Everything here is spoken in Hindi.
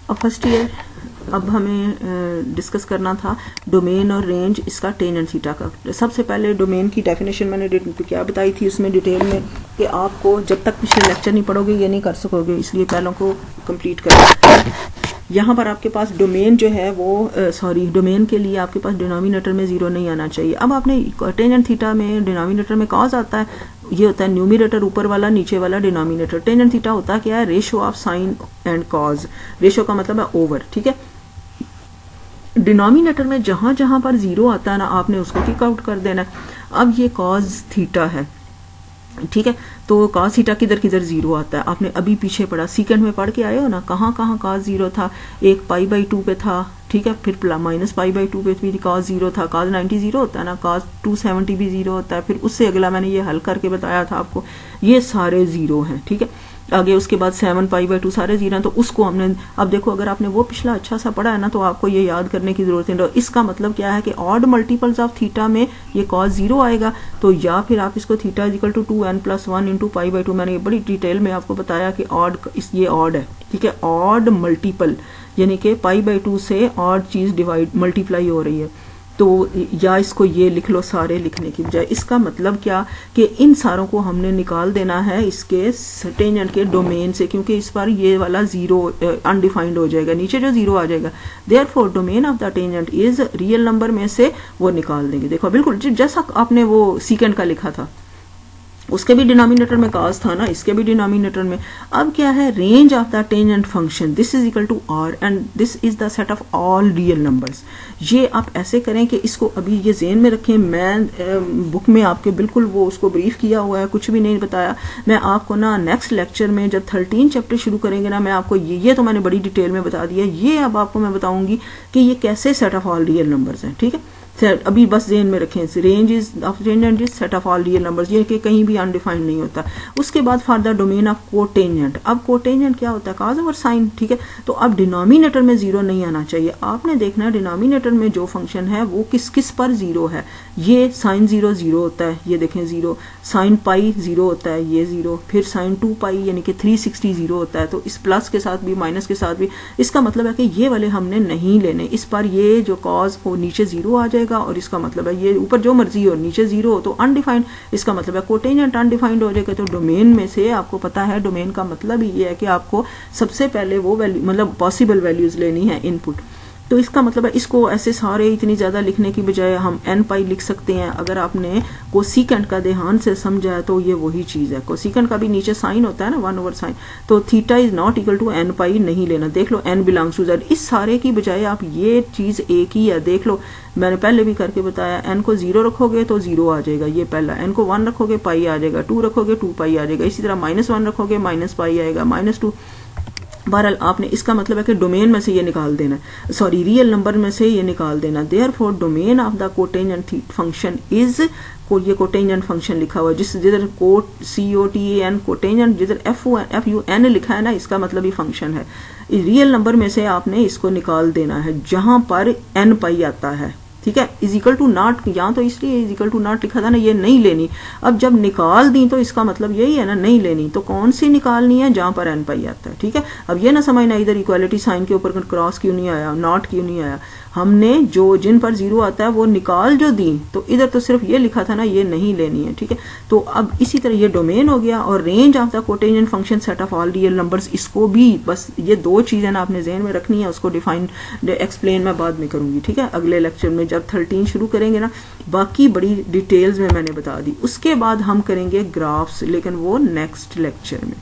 अब फर्स्ट ईयर अब हमें डिस्कस करना था डोमेन और रेंज इसका टेंजेंट थीटा का। सबसे पहले डोमेन की डेफिनेशन मैंने क्या बताई थी उसमें डिटेल में कि आपको जब तक पिछले लेक्चर नहीं पढ़ोगे ये नहीं कर सकोगे, इसलिए पहलों को कंप्लीट करें। यहाँ पर आपके पास डोमेन जो है वो डोमेन के लिए आपके पास डिनोमिनेटर में जीरो नहीं आना चाहिए। अब आपने टेंजेंट थीटा में डिनोमिनेटर में कॉज आता है, ये होता है न्यूमिनेटर ऊपर वाला, नीचे वाला डिनोमिनेटर। टेंजेंट थीटा होता है क्या है, ratio of sine and cause. Ratio का मतलब है ओवर, ठीक है। डिनोमिनेटर में जहां जहां पर जीरो आता है ना, आपने उसको किक आउट कर देना है। अब ये कॉज थीटा है, ठीक है, तो कॉस थीटा किधर किधर जीरो आता है, आपने अभी पीछे पढ़ा, सेकंड में पढ़ के आए हो ना, कहाँ कहाँ कॉस जीरो था। एक π/2 पे था, ठीक है, फिर -π/2 पे भी कॉस जीरो था। कॉस 90 जीरो होता है ना, कॉस 270 भी जीरो होता है। फिर उससे अगला मैंने ये हल करके बताया था आपको, ये सारे जीरो हैं, ठीक है। आगे उसके बाद 7π/2 सारे जीरो हैं, तो उसको हमने, अब देखो अगर आपने वो पिछला अच्छा सा पढ़ा है ना, तो आपको ये याद करने की जरूरत नहीं। इसका मतलब क्या है कि ऑड मल्टीपल्स ऑफ थीटा में ये कॉस जीरो आएगा, तो या फिर आप इसको theta equal to 2n+1 into π/2, मैंने ये बड़ी डिटेल में आपको बताया कि ऑड, ये ऑड है, ठीक है, ऑड मल्टीपल यानी कि π/2 से ऑड चीज डिवाइड मल्टीप्लाई हो रही है। तो या इसको ये लिख लो सारे लिखने की बजाय। इसका मतलब क्या कि इन सारों को हमने निकाल देना है इसके टेंजेंट के डोमेन से, क्योंकि इस बार ये वाला जीरो अनडिफाइंड हो जाएगा, नीचे जो जीरो आ जाएगा। Therefore domain of the tangent is real number में से वो निकाल देंगे। देखो बिल्कुल जैसा आपने वो सेकंड का लिखा था, उसके भी डिनोमिनेटर में कॉस था ना, इसके भी डिनोमिनेटर में। अब क्या है, range of the tangent function this is equal to R and this is the set of all real numbers. ये आप ऐसे करें कि इसको अभी ये ज़हन में रखें। मैं बुक में आपके बिल्कुल वो उसको ब्रीफ किया हुआ है, कुछ भी नहीं बताया। मैं आपको ना नेक्स्ट लेक्चर में जब 13 चैप्टर शुरू करेंगे ना, मैं आपको ये तो मैंने बड़ी डिटेल में बता दिया। ये अब आपको मैं बताऊंगी कि ये कैसे set of all real numbers हैं, ठीक है। अभी बस ज़हन में रखें, range is of tangent is set of all real numbers, ये कि कहीं भी अनडिफाइंड नहीं होता। उसके बाद for the domain of cotangent, अब कोटेंजेंट क्या होता है, कॉज ओवर साइन, ठीक है। तो अब डिनोमिनेटर में जीरो नहीं आना चाहिए। आपने देखना है डिनोमिनेटर में जो फंक्शन है वो किस किस पर जीरो है। ये साइन जीरो जीरो होता है, ये देखें जीरो, साइन पाई जीरो होता है, ये जीरो, फिर साइन 2π यानी कि 360 जीरो होता है। तो इस प्लस के साथ भी माइनस के साथ भी, इसका मतलब है कि ये वाले हमने नहीं लेने। इस पर ये जो कॉज वो नीचे जीरो आ जाएगा, और इसका मतलब है ये ऊपर जो मर्जी हो नीचे जीरो हो, तो अनडिफाइंड, इसका मतलब है कोटेंजेंट अनडिफाइंड हो जाएगा। तो डोमेन में से आपको पता है, डोमेन का मतलब ये है कि आपको सबसे पहले वो वैल्यू मतलब पॉसिबल वैल्यूज लेनी है इनपुट। तो इसका मतलब है इसको ऐसे सारे इतनी ज्यादा लिखने की बजाय हम nπ लिख सकते हैं। अगर आपने कोसिकेंट का ध्यान से समझा है तो ये वही चीज है। कोसिकेंट का भी नीचे साइन होता है ना, 1/sin, तो theta is not equal to nπ नहीं लेना। देख लो n बिलोंग्स टू z, इस सारे की बजाय आप ये चीज एक ही है, देख लो मैंने पहले भी करके बताया। n को 0 रखोगे तो 0 आ जाएगा, ये पहला। n को 1 रखोगे π आ जाएगा, 2 रखोगे 2π आ जाएगा, इसी तरह -1 रखोगे -π आएगा, -2। बहरहाल आपने, इसका मतलब है कि डोमेन में से ये निकाल देना, सॉरी रियल नंबर में से ये निकाल देना। Therefore domain of the cotangent function is, ये कोटेंजेंट फंक्शन लिखा हुआ है, जिधर COTAN कोटेंजेंट, जिधर FUN लिखा है ना, इसका मतलब ही फंक्शन है। रियल नंबर में से आपने इसको निकाल देना है जहां पर nπ आता है, ठीक है। इज इक्वल टू नॉट, यहाँ तो इसलिए इज इक्वल टू नॉट लिखा था ना, ये नहीं लेनी। अब जब निकाल दी तो इसका मतलब यही है ना, नहीं लेनी। तो कौन सी निकालनी है, जहां पर nπ आता है, ठीक है। अब ये ना समझना इधर इक्वालिटी साइन के ऊपर क्रॉस क्यों नहीं आया, नॉट क्यों नहीं आया। हमने जो जिन पर जीरो आता है वो निकाल जो दी, तो इधर तो सिर्फ ये लिखा था ना, ये नहीं लेनी है, ठीक है। तो अब इसी तरह ये डोमेन हो गया, और range of the cotangent function set of all real numbers, इसको भी बस ये दो चीजें ना आपने ज़हन में रखनी है। उसको डिफाइन एक्सप्लेन मैं बाद में करूंगी, ठीक है, अगले लेक्चर में जब 13 शुरू करेंगे ना। बाकी बड़ी डिटेल्स में मैंने बता दी। उसके बाद हम करेंगे ग्राफ्स, लेकिन वो नेक्स्ट लेक्चर में।